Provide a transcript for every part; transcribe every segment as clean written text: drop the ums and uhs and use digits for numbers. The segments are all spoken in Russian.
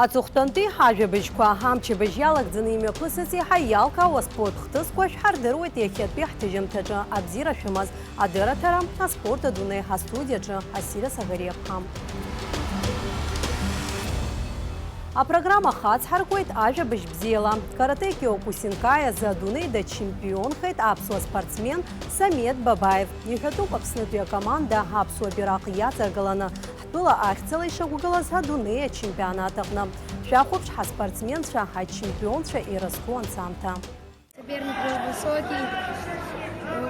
Ацухтанти ҳажәабыжьқәа ҳамчыбыжь иалакӡаны имҩаԥысыци спорт хҭысқәа шәҳардыруеит иахьатәи ҳҭыжьымҭаҿы абзиара шәымаз адырраҭара аспорт адунеи ҳастудиаҿы Асира Сагариаԥҳа. Апрограмма хацҳаркуеит ажәабыжь бзиала. Карате Киокусинкай азы адунеида чемпионхеит аԥсуа спортсмен Самед Бабаев. Иҳәатәуп Аԥснытәи акоманда аԥсуа бираҟ иаҵаргаланы ҳтәыла ахьӡала ишагәгылаз адунеи ачемпионат аҟны. Шәахәаԥш ҳаспортсменцәа, ачемпионцәа ирызку анцамҭа. Соперник был высокий,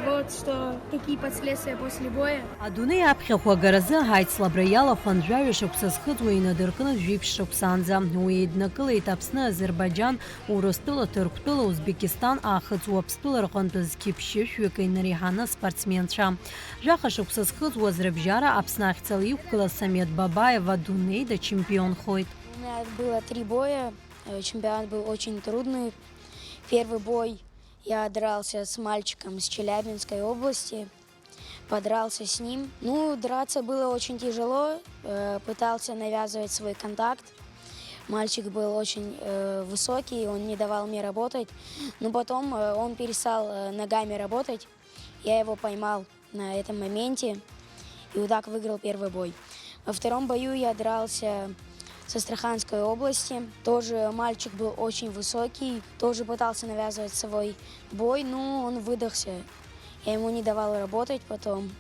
вот что какие последствия после боя. Адунеи аԥхьахә агаразы ҳаицлабра иалахәын жәаҩа шықәса зхыҵуа инадыркны жәиԥшь шықәсаанӡа. Уи еиднакылеит Аԥсны, Азербайџьан, Урыстәыла, Ҭырқәтәыла, Узбекистан аахыҵ Уаԥстәыла рҟынтә зқьы-ԥшьышәҩык инериҳаны спортсменцәа. Жәаха шықәса зхыҵуаз рыбжьара Аԥсны ахьӡала иқәгылаз Самед Бабаев адунеида чемпионхоит. У меня было 3 боя, чемпионат был очень трудный. Первый бой я дрался с мальчиком из Челябинской области, подрался с ним. Ну, драться было очень тяжело, пытался навязывать свой контакт. Мальчик был очень высокий, он не давал мне работать. Но потом он перестал ногами работать, я его поймал на этом моменте и вот так выиграл первый бой. Во втором бою я дрался с Астраханской области. Тоже мальчик был очень высокий, тоже пытался навязывать свой бой, но он выдохся. Я ему не давала работать потом.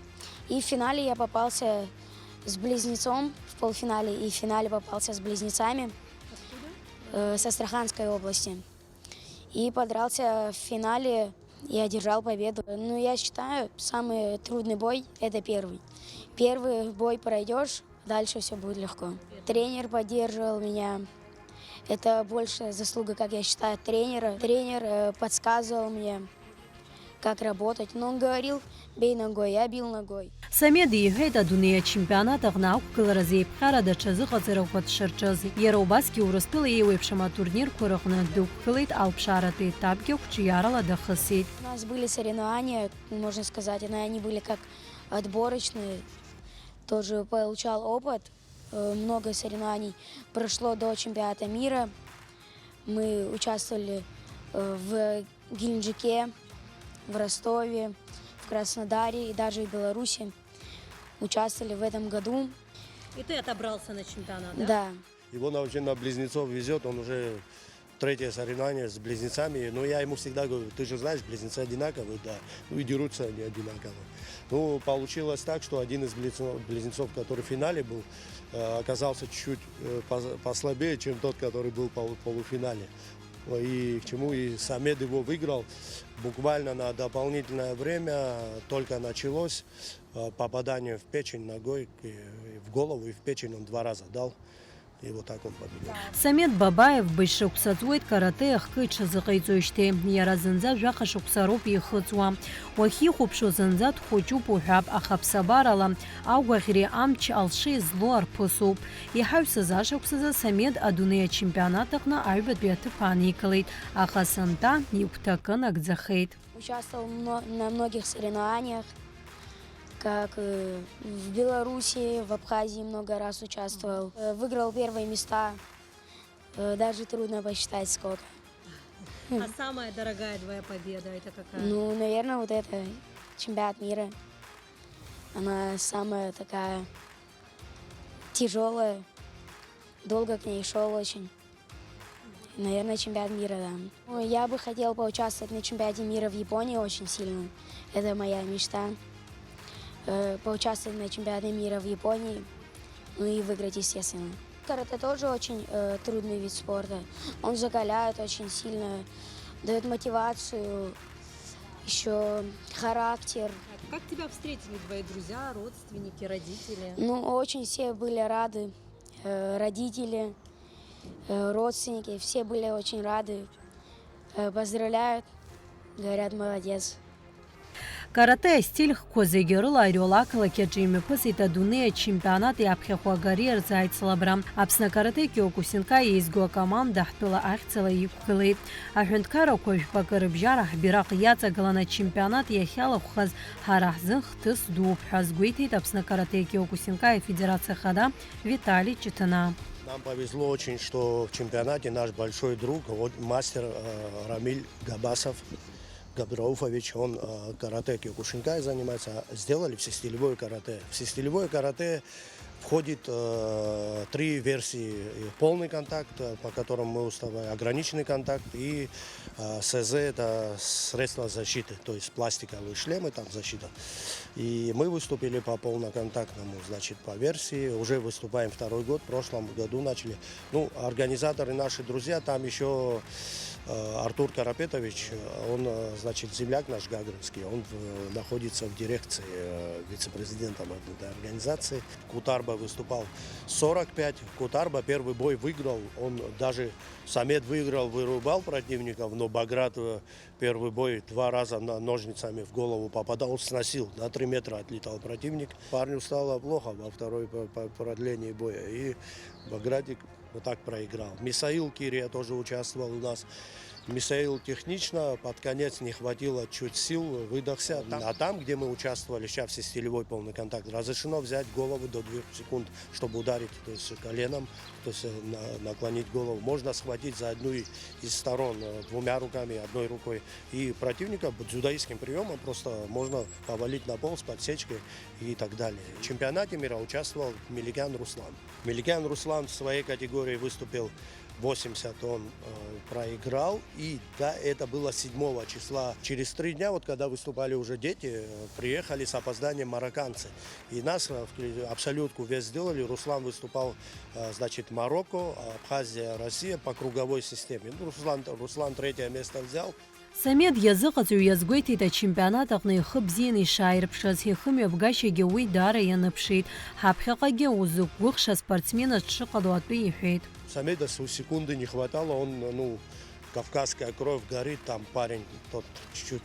И в финале я попался с близнецом в полуфинале, и в финале попался с близнецами с Астраханской области. И подрался в финале, и одержал победу. Но я считаю, самый трудный бой – это первый. Первый бой пройдешь, дальше все будет легко. Тренер поддерживал меня. Это большая заслуга, как я считаю, тренера. Тренер подсказывал мне, как работать. Но он говорил, бей ногой, я бил ногой. Самед иҳәеит адунеи ачемпионат аҟны ақәгыларазы еиԥҟьара даҽа зыҟаҵарақәа дшырҿыз. Иара убасгьы Урыстәыла еиуеиԥшым атурнирқәа рҟны дықәгылеит, алԥшааратә етапгьы қәҿиарала дахысит. У нас были соревнования, можно сказать, но они были как отборочные. Тоже получал опыт. Много соревнований прошло до чемпионата мира. Мы участвовали в Геленджике, в Ростове, в Краснодаре и даже в Беларуси. Участвовали в этом году. И ты отобрался на чемпионат, да? Да. Его вообще на близнецов везет, он уже третье соревнование с близнецами. Но я ему всегда говорю, ты же знаешь, близнецы одинаковые, да. Ну и дерутся они одинаково. Ну, получилось так, что один из близнецов, который в финале был, оказался чуть-чуть послабее, чем тот, который был в полуфинале. И к чему и Самед его выиграл. Буквально на дополнительное время только началось попадание в печень ногой, в голову и в печень он 2 раза дал. И вот так он победил. Самед Бабаев бышықәсаҵуеит карате ахкы иҽазыҟаиҵоижьҭеи. Иара зынӡа жәаха шықәсароуп ихыҵуа. Уахьихәаԥшуа зынӡа дхәыҷуп уҳәап, аха ԥсабарала агәаӷьреи амч алшеи злоу арԥысуп. Иҳаҩсыз ашықәсазы Самед адунеи ачемпионат аҟны аҩбатәи аҭыԥ ааникылеит, аха сынтәа игәҭакы нагӡахеит. Участвовал на многих соревнованиях, как в Беларуси, в Абхазии много раз участвовал. Выиграл первые места, даже трудно посчитать сколько. А самая дорогая твоя победа это какая? Ну, наверное, вот это чемпионат мира. Она самая такая тяжелая, долго к ней шел очень. Наверное, чемпионат мира, да. Я бы хотел поучаствовать на чемпионате мира в Японии очень сильно. Это моя мечта. Поучаствовать на чемпионате мира в Японии, ну и выиграть, естественно. Карате тоже очень трудный вид спорта. Он закаляет очень сильно, дает мотивацию, еще характер. Как тебя встретили твои друзья, родственники, родители? Ну, очень все были рады, родители, родственники, все были очень рады, поздравляют, говорят, молодец. Карате стильхқәа зегьы рыла Ариол ақалақь имҩаԥысит адунеи ачемпионати аԥхьахәагари рзы аицлабра. Аԥсны карате Киокусинкай еизго акоманда ҳтәыла ахьӡала иқәгылеит. Аҳәынҭқаррақәа жәпак рыбжьара ҳбираҟ иаҵагыланы ачемпионат иахьалахәхаз ҳара ҳзын хҭыс дууп ҳәа азгәеиҭеит Аԥсны карате Киокусинкай афедерациа хада Витали Ҷыҭына. Нам повезло очень, что в чемпионате наш большой друг, вот мастер Рамиль Габдрауфович, он карате Киокушинкай занимается, сделали всестилевое карате. Всестилевое карате входит 3 версии: полный контакт, по которому мы уставаем, ограниченный контакт, и СЗ – это средства защиты, то есть пластиковые шлемы, там защита. И мы выступили по полноконтактному, значит, по версии, уже выступаем 2-й год, в прошлом году начали. Ну, организаторы наши друзья, там еще Артур Карапетович, он, значит, земляк наш гагринский, он находится в дирекции вице-президентом этой организации. Кутарба выступал 45, Кутарба первый бой выиграл, он даже самед выиграл, вырубал противников, но Баграт первый бой 2 раза ножницами в голову попадал, сносил, на 3 метра отлетал противник. Парню стало плохо во второй продлении боя, и Багратик вот так проиграл. Мисаил Кирия тоже участвовал у нас. Мисаил технично, под конец не хватило чуть сил, выдохся. А там, где мы участвовали, сейчас всестилевой полный контакт, разрешено взять голову до 2 секунд, чтобы ударить, то есть коленом, то есть наклонить голову. Можно схватить за одну из сторон 2 руками, 1 рукой. И противника дзюдоистским приемом просто можно повалить на пол с подсечкой и так далее. В чемпионате мира участвовал Меликян Руслан. Меликян Руслан в своей категории выступил 80, он проиграл, и да, это было 7 числа. Через 3 дня, вот когда выступали уже дети, приехали с опозданием марокканцы. И нас в абсолютку вес сделали. Руслан выступал, значит, Марокко, Абхазия, Россия по круговой системе. Ну, Руслан 3-е место взял. Самед языҟаҵаҩ иазгәеиҭеит ачемпионат аҟны ихы бзианы ишааирԥшыз, ихымҩаԥгашьагьы уи даара ианыԥшит. Ҳаԥхьаҟагьы узықәгәыӷша спортсменаҿ дшыҟало атәы иҳәеит. Самеда секунды не хватало, он, ну, кавказская кровь горит, там парень тот чуть-чуть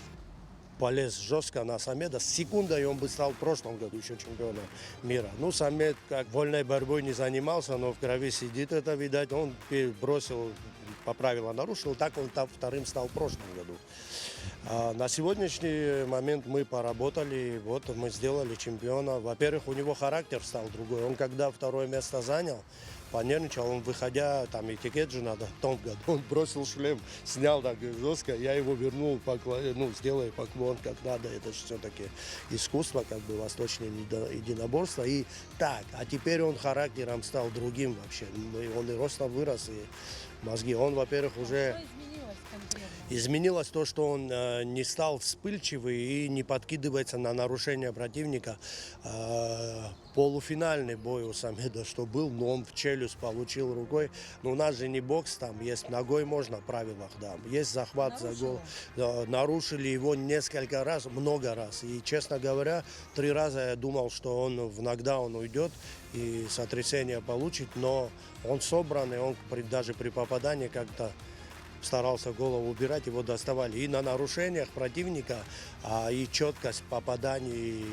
полез жестко на Самеда. С секундой он бы стал в прошлом году еще чемпионом мира. Ну, Самед как вольной борьбой не занимался, но в крови сидит это, видать. Он бросил, по правилам нарушил, так он там 2-м стал в прошлом году. А на сегодняшний момент мы поработали, вот мы сделали чемпиона. Во-первых, у него характер стал другой. Он когда 2-е место занял, понервничал, он выходя, там этикет же надо, в том году он бросил шлем, снял так жестко, я его вернул, сделай поклон как надо, это же все-таки искусство, как бы восточное единоборство. И так, а теперь он характером стал другим вообще, он и ростом вырос, и мозги. Он, во-первых, уже изменилось то, что он не стал вспыльчивый и не подкидывается на нарушение противника. Полуфинальный бой у Самеда, что был, но он в челюсть получил рукой. Но у нас же не бокс, там есть ногой можно в правилах, да. Есть захват за голову. Нарушили его несколько раз, много раз. И, честно говоря, 3 раза я думал, что он в нокдаун уйдет и сотрясение получит, но он собранный, он даже при попадании как-то старался голову убирать, его доставали. И на нарушениях противника, и четкость попаданий,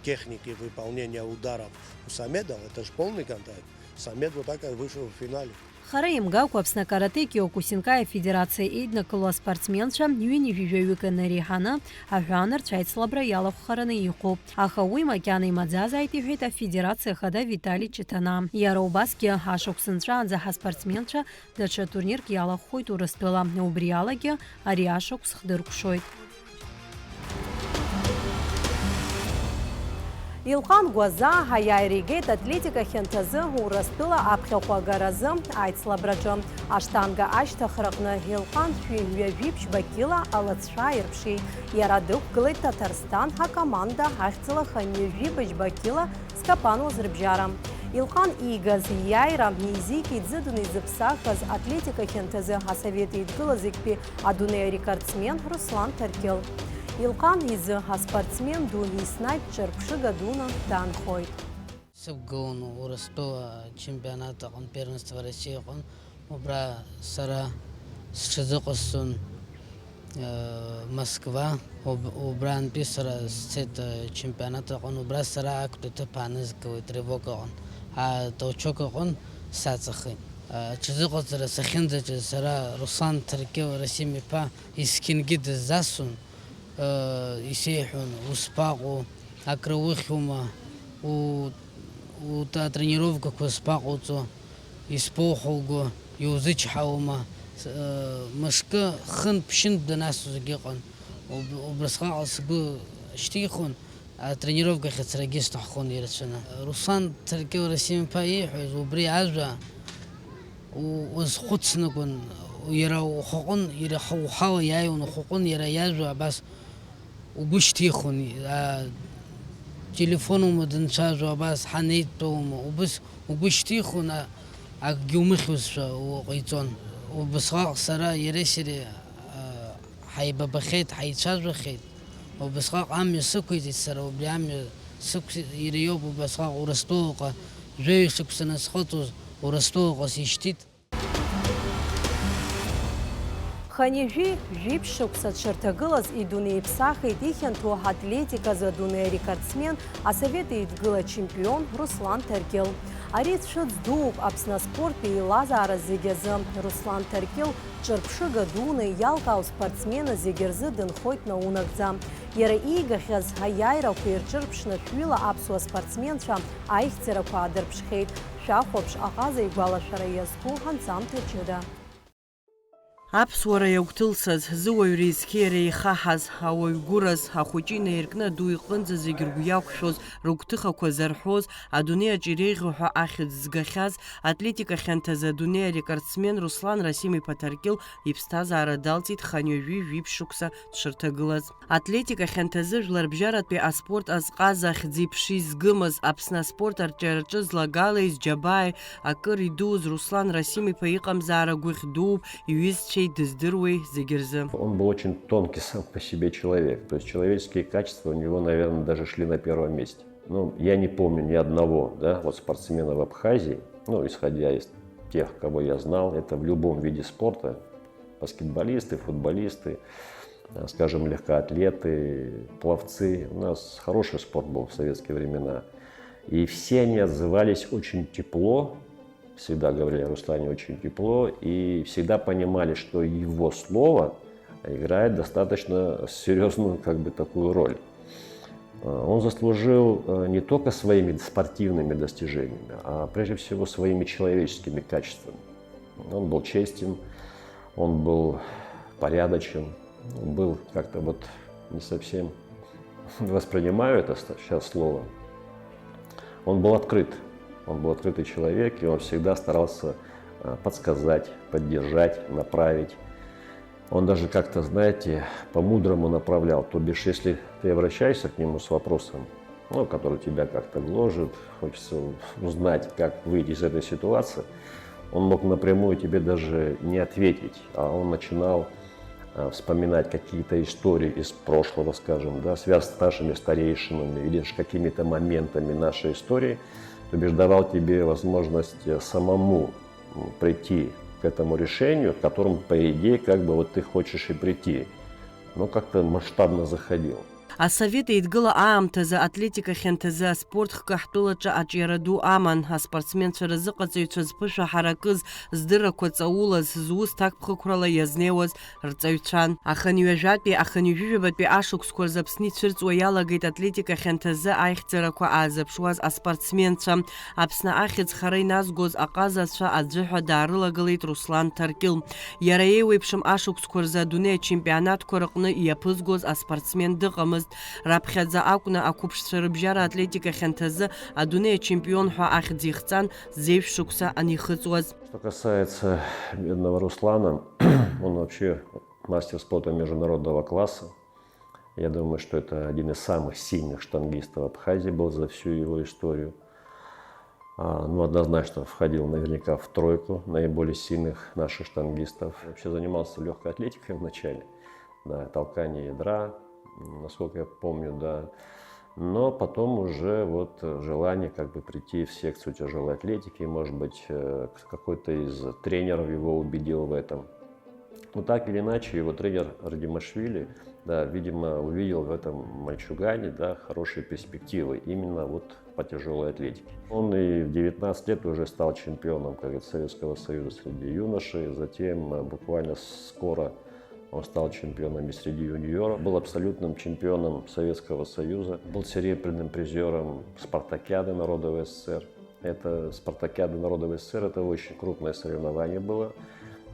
техники выполнения ударов у Самеда, это же полный контакт. Самед вот так и вышел в финале. Хара имгақәа Аԥсны акарате Киокусинкаи афедерациа еиднакыло аспортсменцәа ҩынҩажәаҩык нареиҳаны аҳәаанырцә аицлабра иалахәхараны иҟоуп. Аха уи макьана имаӡазааит иҳәеит афедерациа хада Витали Ҷыҭана. Иара убасгьы ашықәсынҵәаанӡа ҳаспортсменцәа даҽа турнирк иалахәхоит Урыстәыла. Убри алагьы ари ашықәс хдыркәшоит. Илхан Гәаза ҳаиааиригеит атлетика хьанҭазы Урыстәыла аԥхьахә агаразы аицлабраҿы. Аштанга ашьҭахраҟны Илхан ҩажәибжь Бакила алацәа аирԥшит. Иара дықәгылеит Татарстан ҳакоманда ахьӡала Хамижәибжь Бакила Скапануа зрыбжьара. Илхан иигаз иааира неизикит зыдунеи зыԥсахыз атлетика хьанҭазы асовет еидгылаз иктәи адунеи арекордсмен Руслан Ҭаркьыл. Илхан изы аспортсмен ду еснагь ҿырԥшыга дуны даанхоит. Сыгәгылон Урыстәыла чемпионат аҟны, первенство России аҟны, убра сара сҽазыҟасҵон Москва, убрантәи сара сцеит чемпионат аҟны, убра сара актәи ҭыԥ аанызкылеит Ревок аҟны, Толчок аҟны саҵахеит. Аҽазыҟаҵара сахьынӡаҿыз сара Руслан Ҭаркьыл Расим-иԥа есқьынгьы дыззасуан. Исеиҳәон, успаҟоу, акрыухьума, утренировкақәа спаҟоуҵо, испохуго, юзыч хаума, мышка хэн пшин донасу загион, убрасхал сгу штихон, а тренировка хацрагист хон ирчана. Руслан Таркил Расим поехал, убри аза, وخصنكون يرى حقن يرى حوا ياون حقن يرى يازوا بس وبشتيخون تليفونهم مدن شازوا بس حنيتهم وبس وبشتيخون أجيومخوس وقيتون وبسقى سرا يرسل حيبة بخيت حيتشازوا خيت وبسقى عم يسكويت السرا وبيعم سك يريوب وبسقى ورستوقة زي سكسنا سخطوز ورستوقة سيشتيت Ханижи жипшукса чертагылаз и дуней псахает ихенту атлетика за дуней рекордсмен, а советы идгыла чемпион Руслан Таркил. Арит шыцдук апсна спорт и лазара зигезы. Руслан Таркил чырпшыга дуны ялкау спортсмена зигерзы дынхойт на унагза. Яра игахяз хаяйра куирчырпшна хвила апсуа спортсменша айхцераква адырпшхейт. Шахопш ағаза игвала шара язку ханцам тычыда. Аԥсуара иагәҭылсаз, зыуаҩра изқьиара ихаҳаз, ауаҩ гәыраз, ахәыҷы инаиркны аду иҟынӡа зегьы ргәы иақәшәоз, рыгәҭыхақәа зарҳәоз, адунеиаҿ иреиӷьу ҳәа ахьӡ згахьаз, атлетика хьанҭаз адунеи арекордсмен Руслан Расим-иԥа Таркил иԥсҭазаара далҵит ханҩажәи жәиԥшьықәса дшырҭагылаз. Атлетика хьанҭазы жәларбжьаратәи аспорт азҟаза хьӡи-ԥши згымыз, Аԥсны аспорт арҿиараҿы злагалеи зџьабааи акыр идуз Руслан Расим-иԥа иҟамзаара гәыхь дууп, иҩызцәеи Он был очень тонкий сам по себе человек, то есть человеческие качества у него, наверное, даже шли на первом месте. Ну, я не помню ни одного, да, вот спортсмена в Абхазии, ну, исходя из тех, кого я знал, это в любом виде спорта, баскетболисты, футболисты, скажем, легкоатлеты, пловцы. У нас хороший спорт был в советские времена, и все они отзывались очень тепло. Всегда говорили о Руслане очень тепло и всегда понимали, что его слово играет достаточно серьезную такую роль. Он заслужил не только своими спортивными достижениями, а прежде всего своими человеческими качествами. Он был честен, он был порядочен, он был как-то не совсем воспринимаю это сейчас слово. Он был открыт. Он был открытый человек, и он всегда старался подсказать, поддержать, направить. Он даже как-то, знаете, по-мудрому направлял. То бишь, если ты обращаешься к нему с вопросом, который тебя как-то гложет, хочется узнать, как выйти из этой ситуации, он мог напрямую тебе даже не ответить, а он начинал вспоминать какие-то истории из прошлого, скажем, да, связанные с нашими старейшинами или с какими-то моментами нашей истории, то бишь давал тебе возможность самому прийти к этому решению, к которому, по идее, ты хочешь и прийти. Но как-то масштабно заходил. Асовет идгыла аамҭазы атлетика хьанҭазы аспорт хкаҳтәылаҿы аҿиара ду аман, аспортсменцәа рзыҟаҵаҩцәа зԥышәа ҳаракыз, здыррақәа ҵаулаз, зус ҭакԥхықәрала иазнеиуаз рҵаҩцәан. Аханҩажәатәи, аханҩажәижәабатәи ашықәсқәа рзы Аԥсны ицәырҵуа иалагеит атлетика хьанҭазы аихьӡарақәа аазыԥшуаз аспортсменцәа. Аԥсны ахьӡ хара иназгоз аҟазацәа аӡәыҳәа даарылагылеит Руслан Таркил. Иара еиуеиԥшым ашықәсқәа рзы адунеи ачемпионатқәа рҟны иаԥызгоз аспортсмен дыҟамызт. Раԥхьаӡа акәны ақәыԥшцәа рыбжьара атлетика хьанҭазы адунеи ачемпион ҳәа ахьӡ ихҵан зеиԥш шықәса анихыҵуаз. Что касается бедного Руслана, он вообще мастер спорта международного класса. Я думаю, что это один из самых сильных штангистов Абхазии был за всю его историю. Однозначно входил наверняка в тройку наиболее сильных наших штангистов. Вообще занимался легкой атлетикой вначале, да, толкание ядра, насколько я помню, да. Но потом уже желание прийти в секцию тяжелой атлетики, может быть, какой-то из тренеров его убедил в этом. Но так или иначе, его тренер Радимашвили, да, видимо, увидел в этом мальчугане, да, хорошие перспективы именно по тяжелой атлетике. Он и в 19 лет уже стал чемпионом, Советского Союза среди юношей, затем буквально скоро он стал чемпионом и среди юниоров, был абсолютным чемпионом Советского Союза, был серебряным призером спартакиады народов СССР. Это спартакиада народов СССР, это очень крупное соревнование было.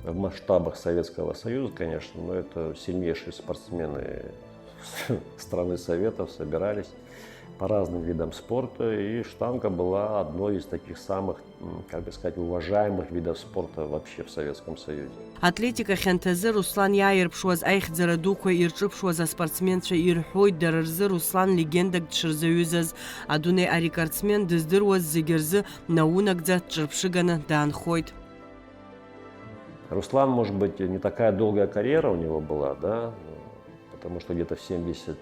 В масштабах Советского Союза, конечно, но это сильнейшие спортсмены страны Советов собирались по разным видам спорта, и штанга была одной из таких самых, как бы сказать, уважаемых видов спорта вообще в Советском Союзе. Атлетика хьанҭазы Руслан иааирԥшуаз аихьӡара дуқәа ирҿыԥшуаз аспортсменцәа ирҳәоит, дара рзы Руслан легендак дшырзаҩызаз, адунеи арекордсмен дыздыруаз зегьы рзы наунагӡа дҿырԥшыганы даанхоит. Руслан, может быть, не такая долгая карьера у него была, да, потому что где-то в 76-м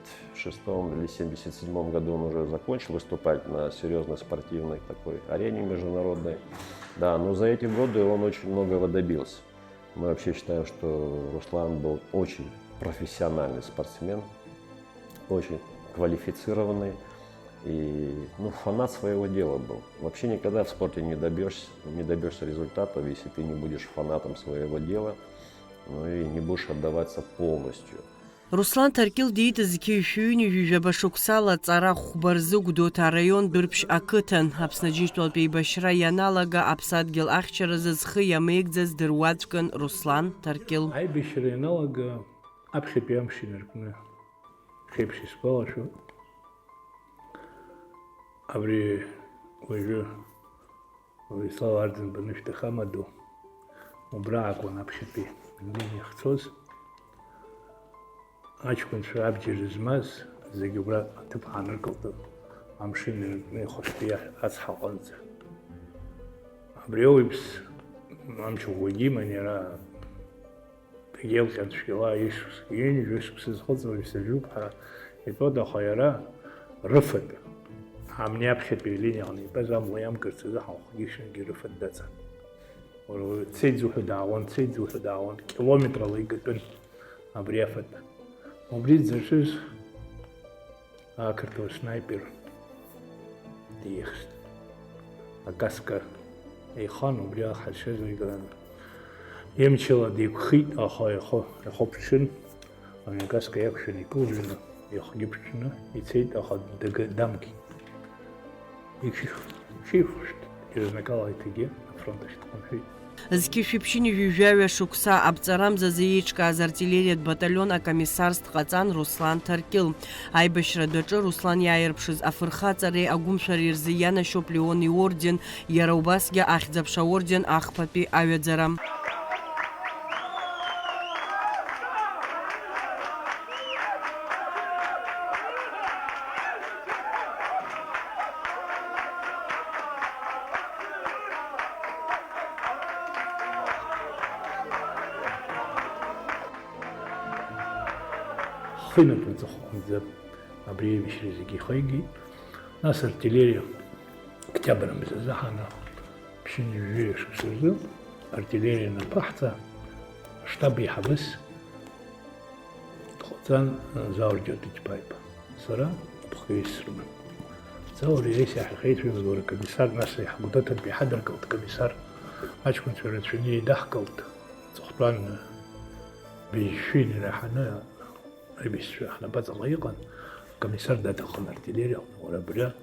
или 77-м году он уже закончил выступать на серьезной спортивной такой арене международной. Да, но за эти годы он очень многого добился. Мы вообще считаем, что Руслан был очень профессиональный спортсмен, очень квалифицированный и фанат своего дела был. Вообще никогда в спорте не добьешься результатов, если ты не будешь фанатом своего дела, и не будешь отдаваться полностью. Руслан Ҭаркьыл диитызгьы ишәҩыни ҩажәаба шықәсала аҵара хәба рзыгәдоуҭ араион Дәырԥшь ақыҭан Аԥсны Џьынџьтәылатә еибашьра ианалага Аԥсадгьыл ахьчаразы зхы иамеигӡаз дыруаӡәкын Руслан Ҭаркьыл. Аибашьра ианалага аԥхьатәи амш инаркны хеиԥш исгәалашәо абри уажәы Владислав Арӡынба шәҭахама ду убра акәын аԥхьатәи линиа ахьцоз. Аҷкәынцәа абџьар змаз зегьы убра аҭыԥ ааныркылт амшын инаркны ихәашәтәи ацҳаҟынӡа. Абри ауаҩԥс амч ӷәӷәагьы иман иара дагьеилҟьан цәгьала ишықәса зхыҵуа исажәуп ҳәа итәоуд, аха иара рыфатә амни аԥхьатәи алиниаҟны итәаз амла иамкырц азы ҳамхгьы шьынгьы рыфатә даҵан. Цеит зуҳәо даауан, цеит зуҳәо даауан, километрала игатәын абри афатә. Убри дзыршыз ақырҭуа снайпер диехст. Акаска еихан убри аҳаршаз иган. Имчала дикәхит, аха ихы ԥҽын, ами акаска иақәшәан икылжәаны, ихгьы ԥҽны ицеит, аха дамгеит. Иҽихәышт, ирызнакала иҭагьы афронт ахь дҟамшәеит. Зқьы шәиԥшьыни ҩажәаҩа шықәса аԥҵарамзазы еиҿкааз артиллериатә баталион акомиссарс дҟаҵан Руслан Ҭаркьыл. Аибашьрадаҿы Руслан иааирԥшыз афырхаҵареи агәымшәареи рзы ианашьоуп Леон иорден, иара убасгьы ахьӡ-аԥша орден ахԥатәи аҩаӡара. Хынатәы аҵыхәаҟынӡа абри аибашьра зегьы ихаигеит. Нас артиллерия октиабр мзазы ҳана ԥшьыни ҩажәаҩа шықәса рзы артиллерия наԥаҳҵа аштаб еиҳабыс дҟаҵан Заур Џьотыџьбаиԥа, сара аԥхгаҩыс срыман. Заур иара исаҳахьеит шәымзура комиссар, нас аиҳабы иҳадыркылт комиссар, аҷкәынцәа рацәаны еидаҳкылт, аҵыхәтәан бежьшәины ираҳаны аибашьцәа ҳнапаҵаҟа иҟан, акомиссар даҭахын артиллериа, уара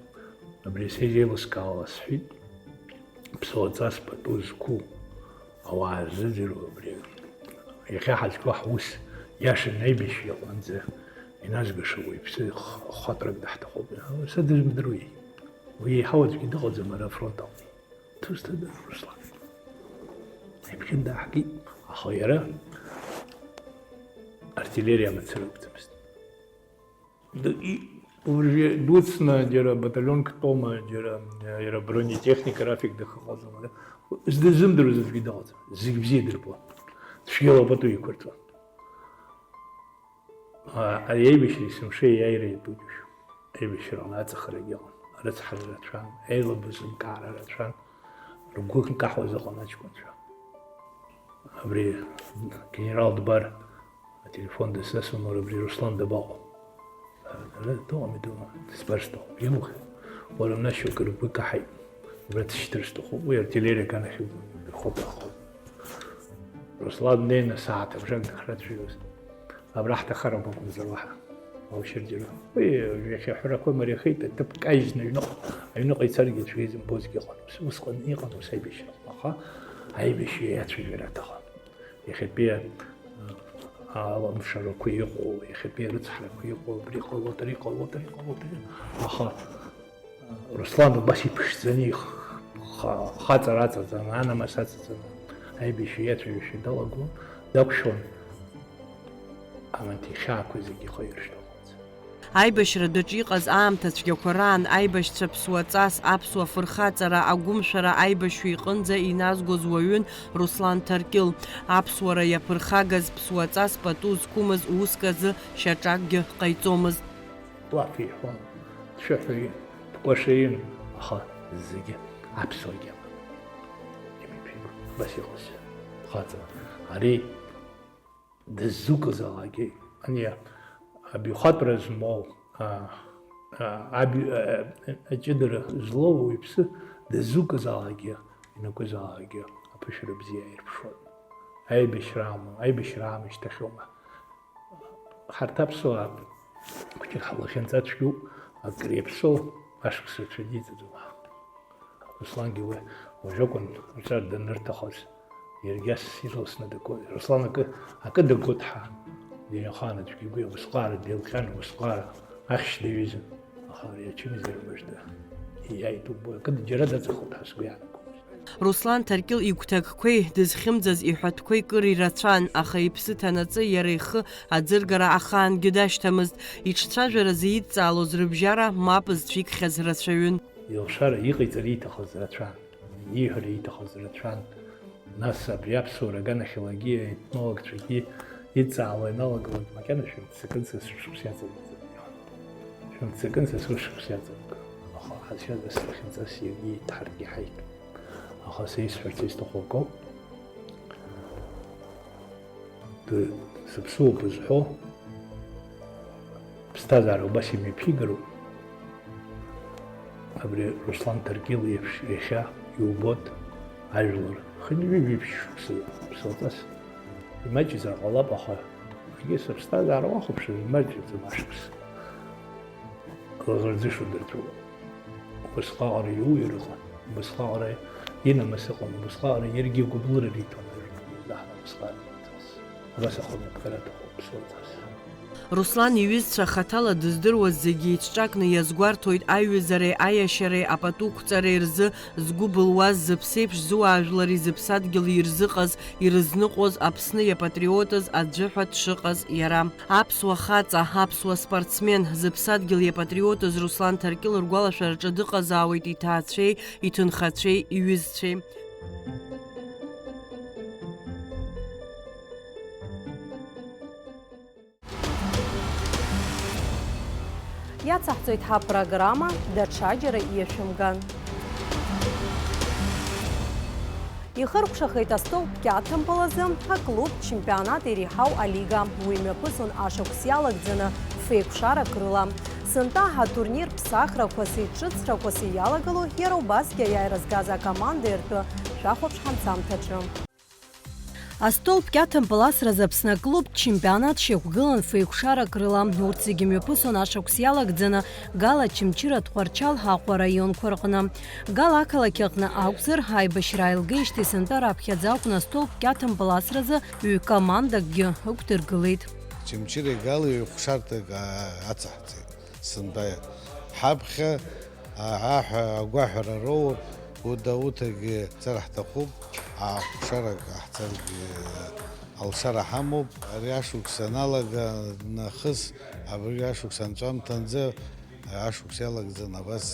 абри сеизеилыскаауа сҳәит, ԥсуаҵас пату зқәу ауаа рзыӡырҩуа абри иахьа ҳазку ҳус иашан аибашьҩы иҟынӡа иназгаша уаҩԥсы хаҵәрак даҳҭахуп. Са дызмдыруеи, уи еиҳау аӡәгьы дыҟаӡам ара афронт аҟны. Ҭәысҭада Руслан. Иԥхьан дааҳгеит, аха иара артиллерия мацара акәӡамызт. Дуцны џьара баталионк тома, џьара бронетехника рафик дахыҟаӡам. Здызымдыруаз аӡәгьы дыҟаӡам. Зегьы бзиа дырбон. Цәгьала пату иқәырҵон. Аибашьра есымша иааира иатәуп џьушьо. Аибашьраҟны аҵахарагьы ыҟан, арыцҳара рацәан, аилабыз нкаара рацәан, ргәы нкаҳуаз ыҟан аҷкәынцәа. Абри генерал Дбар ателефон дысасуан, уара абри Руслан дабаҟоу? Дыҟам, дызбар сҭахуп, иамухи, уара мнашьоук ргәы каҳаит, убра дсышьҭыр сҭахуп, уи артиллериак анахь дырхәыҭахоит. Руслан днеины сааҭ абжак дыхрацәажәоз. Абра ҳҭахарам акәымзар уаҳа, аушьырџьара. Уи иахьа аҳәарақәа мариахеит, аҭыԥ каижьны аҩныҟа аҩныҟа ицаргьы аӡәгьы изымбозгьы ыҟан, усҟан иҟан ус аибашьра, аха аибашьра иацәажәар аҭахын. Иахьатәи аламшарақәа иҟоу, иахьатәи арыцҳарақәа иҟоу, абри ҟалоит, ари ҟалоит, ари ҟалоит, аха Руслан убас иԥшӡаны хаҵара аҵаҵаны, анамыс аҵаҵаны аибашьра иацәажәашьа далагон, дақәшәон аманҭ ихьаақәа зегьы ихы иршьҭалон. Аибашьра даҿы иҟаз аамҭа цәгьақәа раан аибашьцәа ԥсуаҵас аԥсуа фырхаҵара агәымшәара аибашьҩы иҟынӡа иназгоз уаҩын Руслан Ҭаркьыл. Аԥсуара иаԥырхагаз ԥсуаҵас пату зқәымыз уск азы шьаҿакгьы ҟаиҵомызт. Лаф иҳәон, дшәаҳәаҩын, дкәашаҩын, аха зегьы аԥсуагьы имиԥигон. Убас иҟаз хаҵа. Ари дыззукызаалакгьы, ани абиухатәра змоу, аҷыдара злоу уаҩԥсы дыззукызаалакгьы, инакәызаалакгьы аԥышәара бзиа аирԥшуан. Аибашьра амоу, аибашьра аамышьҭахьоума. Ҳарҭ аԥсуаа хәҷык ҳлахьынҵа цәгьоуп, акыр иаԥсоу ашықәс рацәа диҵаӡом. Руслангьы уи уажәакәын рҿар данырҭахыз, иаргьы ас ирласны дагон. Руслан акы дагоҭҳа дыҩнахан аӡәгьы игәы усҟаара деилҟьан, усҟаара ахьшь даҩызан. Аха ари ачымазаҩ мыжда иааит убои, акы џьара даҵахоит ҳәа сгәы иаанагомызт. Руслан Ҭаркьыл игәҭакқәеи дызхьымӡаз иҳәатәқәеи кыр ирацәан, аха иԥсы ҭанаҵы иара ихы аӡыргара ахаангьы дашьҭамызт. Иҽцәажәаразы идҵаалоз рыбжьара мап зцәикхьаз рацәаҩын. Илшара иҟаиҵара ииҭахыз рацәан, ииҳәара ииҭахыз рацәан. Нас абри аԥсуара аганахьалагьы аетнологцәагьы идҵаауа иналагалоит, макьана шәымццакын са сышықәс иаҵанакӡан. Шәымццакын са сышықәс иаҵанакын. Аха ҳазшьаз аслахьынҵас иаргьы ҳаргьы ҳаит. Аха са исҳәарц исҭаху акоуп. Сыԥсуоуп бызҳәо, ԥсҭазаара убас имҩаԥигароуп. Абри Руслан Ҭаркьыл иеиԥш иахьа иубот ажәлар хынҩажәи шықәса ԥсуаҵас имаҷызар ҟалап, аха аргьы сыԥсҭазаара уахәаԥшыр имаҷӡам ашықәс. Лаӷырӡышо дырҵәуп. Убасҟаҟара иуаҩыр ыҟан, убасҟаҟара инамыс ыҟан, убасҟаҟара иаргьы игәыблыра риҭон ажәлар убасҟаара иҵас. Убас ахәымыԥхара аҭахуп ԥсуаҵас. Руслан иҩызцәа хаҭала дыздыруаз зегьы еиҿҿакны иазгәарҭоит аиҩызареи аиашьареи апату қәҵареи рзы згәы былуаз зыԥсеиԥш зуаажәлари зыԥсадгьыл ирзыҟаз, ирызныҟәоз Аԥсны иапатриотыз аӡәы ҳәа дшыҟаз иара. Аԥсуа хаҵа, аԥсуа спортсмен, зыԥсадгьыл иапатриотыз Руслан Ҭаркьыл ргәалашәараҿы дыҟазаауеит иҭаацәеи, иҭынхацәеи, иҩызцәеи. Иацаҳҵоит ҳапрограмма даҽаџьара иашәымган. Ихыркәшахеит астолб кьаҭымпылазы аклуб чемпионат иреиҳау алига. Уи мҩаԥысон ашықәс иалагӡаны феиқәшарак рыла. Сынтәа ҳатурнир ԥсахрақәаси ҿыцрақәаси иалагало иара убасгьы аиааира згаз акоманда иртәы шәахәаԥш ҳамцамҭаҿы. Астолб кьаҭымпыл асразы Аԥсны аклуб чемпионат шьақәгылан феиқәшарак рыла. Урҭ зегьы мҩаԥысон ашықәс иалагӡаны Гала Чымчыра Тҟәарчал ҳаҟәа раионқәа рҟны. Гала ақалақь аҟны акәзар, аибашьра ааилгеижьҭеи сынтәа раԥхьаӡа акәны астолб кьаҭымпыл асразы ҩ-командакгьы ықәдыргылеит. Чымчыреи Галеи ҩ-хәшарҭак ацаҳҵеит сынтәа. Ҳаԥхьа аҳәа агәаҳәара роур, уда-уҭагьы цара ҳҭахуп, ахәшарак ҳцаргьы алшара ҳамоуп. Ари ашықәс аналага нахыс, абри ашықәс анҵәамҭанӡа ашықәс иалагӡан абас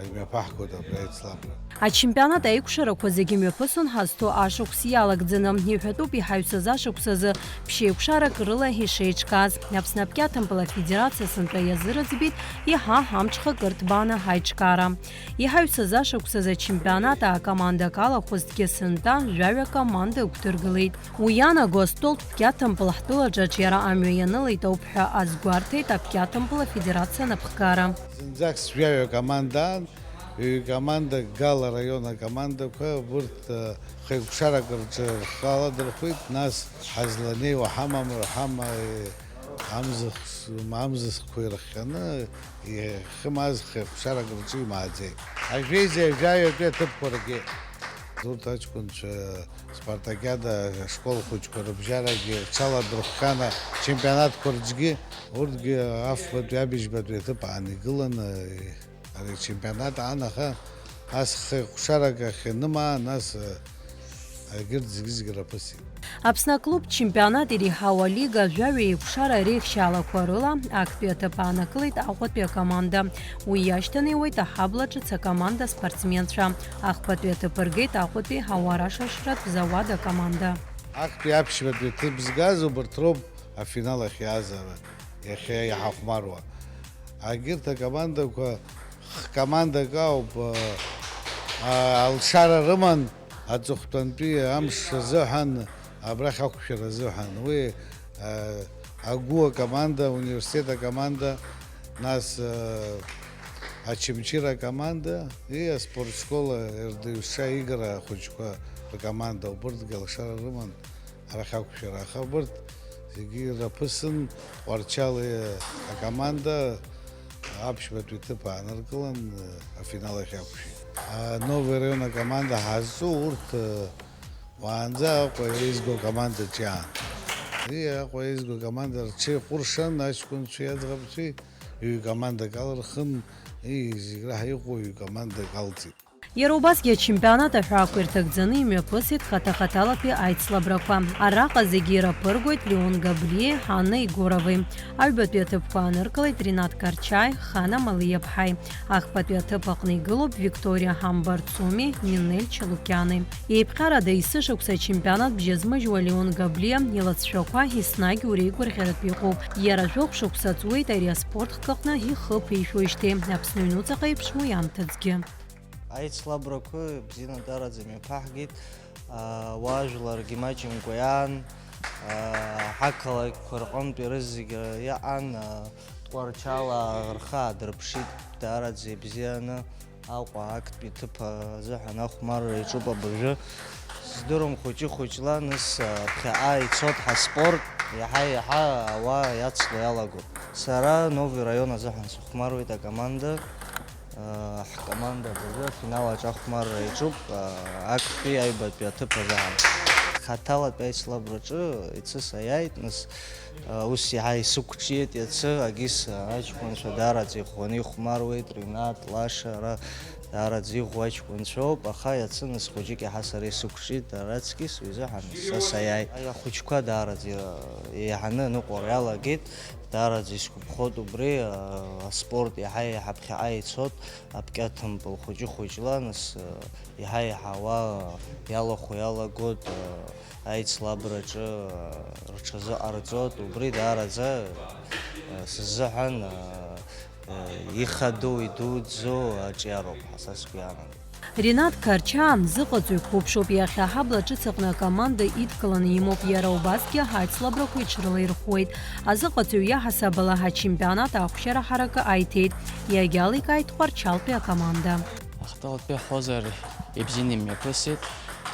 имҩаԥаҳгоит абри аицлабра. Ачемпионат аиқәшарақәа зегьы мҩаԥысон ҳазҭо ашықәс иалагӡаны. Иҳәатәуп иҳаҩсыз ашықәс азы ԥшьеиқәшарак рыла ишеиҿкааз. Аԥсны Кьаҭымпыл афедерациа сынтәа иазыразбеит иаҳа амҽхак рҭбааны ҳаиҿкаара. Иҳаҩсыз ашықәс азы ачемпионат аакомандак алахәызҭгьы сынтәа жәаҩа команда ықәдыргылеит. Уи иаанаго астолб Кьаҭымпыл ҳтәылаҿаҿ иара амҩа ианылеит ауп ҳәа азгәарҭеит Кьаҭымпыл афедерациа анаԥхгара. Зынӡак жәаҩа командаан, команда Гала раион акомандақәа урҭ хеиқәшарак рҿы рхаладырхәит, нас ҳазланеиуа ҳамам, амзых куирхана хмаз хшара грчи мазе ажвезе жаё петып корге зуртачкунч спартакиада школа хочкорбжараге чала друхкана чемпионат коржги урдги афбат ябижбат ветып ани гылан ари чемпионат анаха ас хшарага хныма нас агир зигзиграпаси Аԥсны аклуб чемпионат иреиҳауа алига ажәаҩа еиқәшара реихшьаалақәа рыла актәи аҭыԥ аанакылеит Аҟәатәи акоманда. Уи иашьҭан иуеит аҳабла ҿыц акоманда спортсменцәа. Ахԥатәи аҭыԥ ргеит Аҟәатәи ауарашашратә завод акоманда. Актәи аԥшьбатәи ҭыԥ згаз убарҭ роуп афинал ахь иаазара иахьа иҳахәмаруа. Агьырҭ акомандақәа командак ауп алшара рыман аҵыхәтәантәи амш азыҳәан абрахь ақәшәара азыҳәан уи агәы акоманда, университет акоманда, нас ачымчира акоманда и аспортшкола РДЮШ игра ахәыҷқәа ркоманда убырҭгьы алшара рыман арахь ақәшәара. Аха убырҭ зегьы раԥысын Ҟәарчали акоманда аԥшьбатәи ҭыԥ ааныркылан афинал ахь иақәшәеит. Новый район команда ҳазцу урҭ уаанӡа Аҟәа еизго команда ҷаан. Аҟәа еизго команда рҽеиҟәыршан аҷкәынцәеи аӡӷабцәеи ҩ-командак алырхын, зегь раҳа иҟоу ҩ-командак алҵит. Иара убасгьы ачемпионат аҳәаақәа ирҭагӡаны имҩаԥысит хата-хаталатәи аицлабрақәа. Араҟа зегьы ираԥыргоит Леон Габлие, Ҳана Егорови. Аҩбатәи аҭыԥқәа ааныркылеит Ринат Карчаи, Хана Малиаԥҳаи. Ахԥатәи аҭыԥ аҟны игылоуп Викториа Ҳамбарцуми, Нинель Чалукиани. Еиԥҟьарада есышықәса ачемпионат бжьазмыжьуа Леон Габлие илаҵшәақәа еснагь уреигәырӷьаратәы иҟоуп. Иара жәохә шықәса ҵуеит ари аспорт хкы ихы ԥишәоижьҭеи. Аԥсны аҩнуҵаҟа еиԥш уи амҭаӡгьы. Аицлабрақәа бзианы дараӡа имҩаԥаҳгеит, уаажәларгьы имаҷымкәа иаан, ҳақалақьқәа рҟынтә ирызегьы иаҟан, Тҟәарчала рхы аадырԥшит дараӡа ибзианы, Аҟәа актәи ҭыԥ азыҳәан ахәмарра иаҿуп абыржәы. Сдырам хәыҷы-хәыҷла нас ԥхьаҟа ицоит ҳаспорт, иаҳа-иаҳа ауаа иацло иалагоит. Сара Новый район азыҳәан сыхәмаруеит акоманда. Ҳкоманда абыржәы афинал аҿы ахәмарра иаҿуп актәи аҩбатәи аҭыԥ азыҳәан. Хаҭалатәи аицлабраҿы ицыс аиааит, нас ус иаҳа исықәҿиеит иацы агьыс аҷкәынцәа дараӡа иӷәӷәаны ихәмаруеит, Ринат, Лаша, дараӡа иӷәӷәа аҷкәынцәоуп, аха иацы нас хәыҷык иаҳа сара исықәҿиеит араҵкьыс, уи изыҳәан са саиааит. Ахәыҷқәа дараӡа иаҳаны аныҟәара иалагеит, дараӡа исгәаԥхоит убри аспорт иаҳа-иаҳа ԥхьаҟа ицоит, апкьаҭымпыл хәыҷы-хәыҷла, нас иаҳа-иаҳа ауаа иалахәо иалагоит, аицлабраҿы рҽазыҟарҵоит, убри дараӡа сызыҳәан ихадоу, идуӡӡоу аҿиароуп са сгәы иаанагоит. Ринат Карчаан зыҟаҵаҩ қәыԥшуп, иахьа аҳабла ҿыц аҟны акоманда идкыланы имоуп, иара убасгьы ҳаицлабрақәа иҽрылаирхәуеит. Азыҟаҵаҩ иаҳасаб ала ҳачемпионат ахәшьара ҳаракы аиҭеит, иагьаликааит Тҟәарчалтәи акоманда. Ахҭалатәи ҳозар ибзианы имҩаԥысит,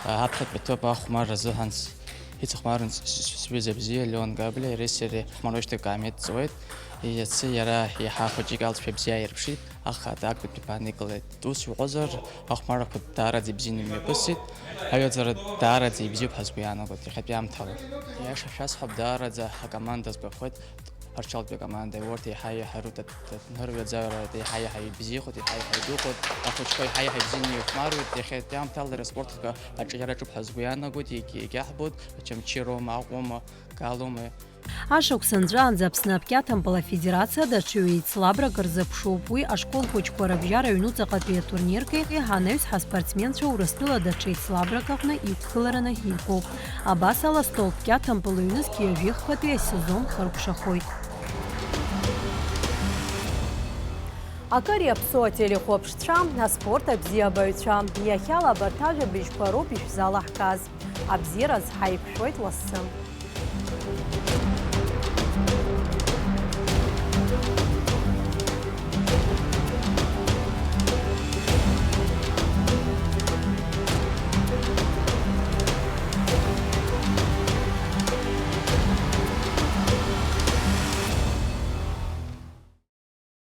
аԥхьатәи аҭыԥ ахәмарра азыҳәан иҵыхәмарын сҩыза бзиа Леон Габлие, иареи сареи ҳхәмаруашьҭык аамеҭ ҵуеит. Иацы иара иаҳа хәыҷык алҵшәа бзиа аирԥшит, аха актәи ҭыԥ ааникылеит. Ус иҟазар ахәмаррақәа даараӡа ибзианы имҩаԥысит, аҩаӡара даараӡа ибзиоуп ҳәа сгәы иаанагоит иахьатәи аамҭала. Иаша шәасҳәап, даараӡа ҳакоманда збахуеит, Ҟәарчалтәи акоманда, урҭ иаҳа-иаҳа рырҩаӡара иаҳа-иаҳа ибзиахоит, иаҳа-иаҳа идуҟоит, ахәыҷқәа иаҳа-иаҳа ибзианы ихәмаруеит, иахьатәи аамҭала аспорт аҿиара аҿуп ҳәа сгәы иаанагоит, егьаҳбоит, Ачамчыроума, Аҟәоума, Галума. Ашықәсанҵәаанӡа Аԥсны Апкьаҭымпыл афедерациа даҽа ҩ-еицлабрак рзыԥшуп. Уи ашкол хәыҷқәа рыбжьара аҩнуҵаҟатәи атурнирки ҳанаҩсҳа спортсменцәа Урыстәыла даҽа еицлабрак аҟны иқәгылараны иҟоуп. Абас ала Стол Пкьаҭымпыл ҩнызқьи ажәихқәатәи асезон хыркәшахоит. Акыр иаԥсоу ателехәаԥшцәа, аспорт абзиабаҩцәа, иахьала абарҭ ажәабжьқәа роуп ишәзалаҳкааз. Абзиараз ҳаиқәшәоит лассы.